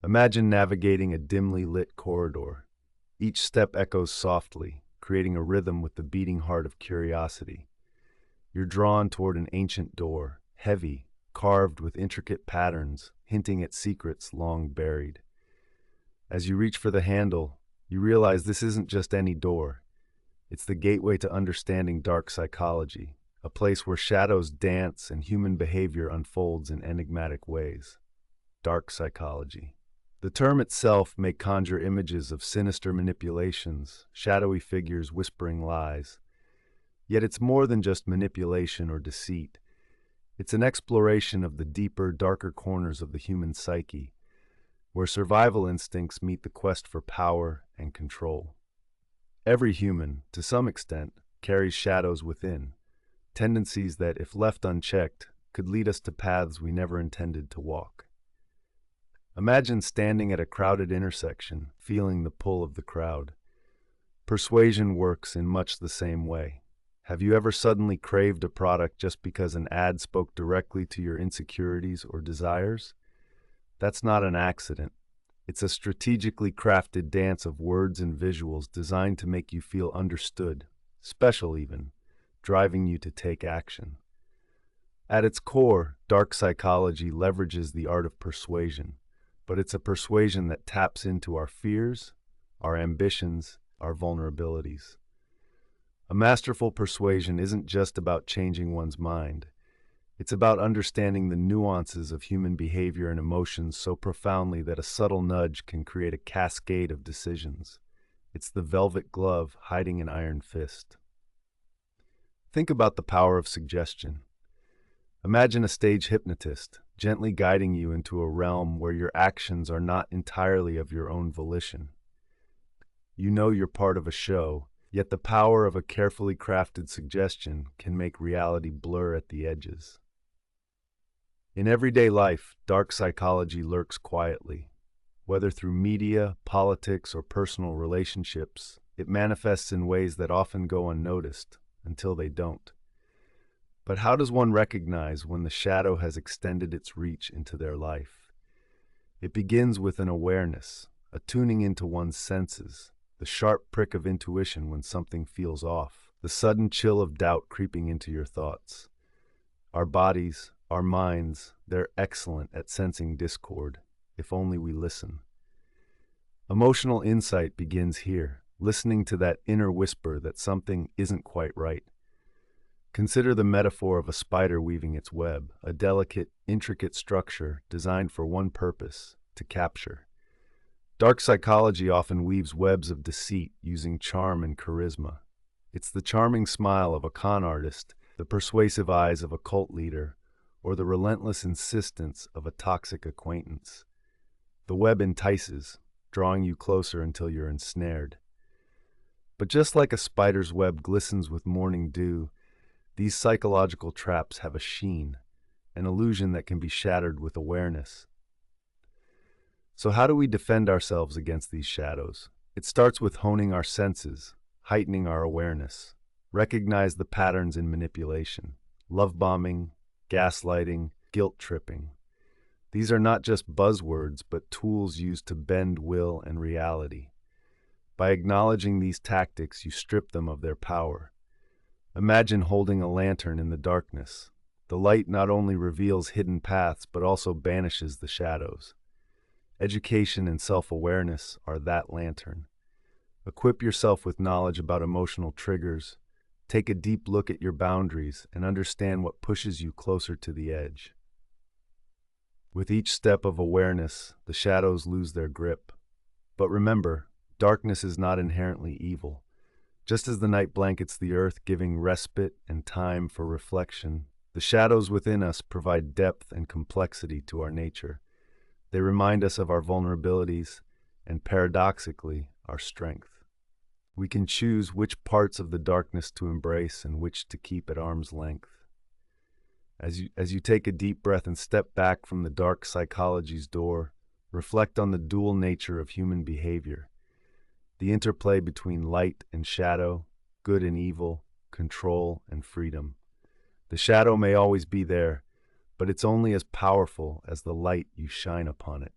Imagine navigating a dimly lit corridor. Each step echoes softly, creating a rhythm with the beating heart of curiosity. You're drawn toward an ancient door, heavy, carved with intricate patterns, hinting at secrets long buried. As you reach for the handle, you realize this isn't just any door. It's the gateway to understanding dark psychology, a place where shadows dance and human behavior unfolds in enigmatic ways. Dark psychology. The term itself may conjure images of sinister manipulations, shadowy figures whispering lies. Yet it's more than just manipulation or deceit. It's an exploration of the deeper, darker corners of the human psyche, where survival instincts meet the quest for power and control. Every human, to some extent, carries shadows within, tendencies that, if left unchecked, could lead us to paths we never intended to walk. Imagine standing at a crowded intersection, feeling the pull of the crowd. Persuasion works in much the same way. Have you ever suddenly craved a product just because an ad spoke directly to your insecurities or desires? That's not an accident. It's a strategically crafted dance of words and visuals designed to make you feel understood, special even, driving you to take action. At its core, dark psychology leverages the art of persuasion, but it's a persuasion that taps into our fears, our ambitions, our vulnerabilities. A masterful persuasion isn't just about changing one's mind. It's about understanding the nuances of human behavior and emotions so profoundly that a subtle nudge can create a cascade of decisions. It's the velvet glove hiding an iron fist. Think about the power of suggestion. Imagine a stage hypnotist, gently guiding you into a realm where your actions are not entirely of your own volition. You know you're part of a show, yet the power of a carefully crafted suggestion can make reality blur at the edges. In everyday life, dark psychology lurks quietly. Whether through media, politics, or personal relationships, it manifests in ways that often go unnoticed, until they don't. But how does one recognize when the shadow has extended its reach into their life? It begins with an awareness, a tuning into one's senses, the sharp prick of intuition when something feels off, the sudden chill of doubt creeping into your thoughts. Our bodies, our minds, they're excellent at sensing discord, if only we listen. Emotional insight begins here, listening to that inner whisper that something isn't quite right. Consider the metaphor of a spider weaving its web, a delicate, intricate structure designed for one purpose, to capture. Dark psychology often weaves webs of deceit using charm and charisma. It's the charming smile of a con artist, the persuasive eyes of a cult leader, or the relentless insistence of a toxic acquaintance. The web entices, drawing you closer until you're ensnared. But just like a spider's web glistens with morning dew, these psychological traps have a sheen, an illusion that can be shattered with awareness. So how do we defend ourselves against these shadows? It starts with honing our senses, heightening our awareness. Recognize the patterns in manipulation, love bombing, gaslighting, guilt tripping. These are not just buzzwords, but tools used to bend will and reality. By acknowledging these tactics, you strip them of their power. Imagine holding a lantern in the darkness. The light not only reveals hidden paths, but also banishes the shadows. Education and self-awareness are that lantern. Equip yourself with knowledge about emotional triggers. Take a deep look at your boundaries and understand what pushes you closer to the edge. With each step of awareness, the shadows lose their grip. But remember, darkness is not inherently evil. Just as the night blankets the earth, giving respite and time for reflection, the shadows within us provide depth and complexity to our nature. They remind us of our vulnerabilities and, paradoxically, our strength. We can choose which parts of the darkness to embrace and which to keep at arm's length. As you take a deep breath and step back from the dark psychology's door, reflect on the dual nature of human behavior. The interplay between light and shadow, good and evil, control and freedom. The shadow may always be there, but it's only as powerful as the light you shine upon it.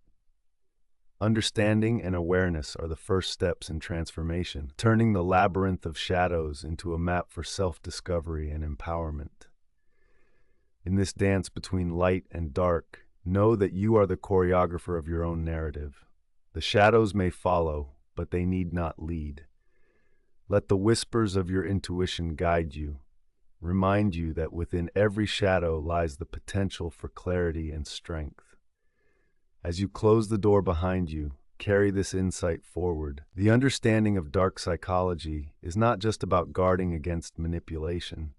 Understanding and awareness are the first steps in transformation, turning the labyrinth of shadows into a map for self-discovery and empowerment. In this dance between light and dark, know that you are the choreographer of your own narrative. The shadows may follow, but they need not lead. Let the whispers of your intuition guide you, remind you that within every shadow lies the potential for clarity and strength. As you close the door behind you, carry this insight forward. The understanding of dark psychology is not just about guarding against manipulation,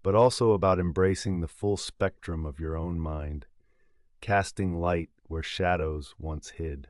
but also about embracing the full spectrum of your own mind, casting light where shadows once hid.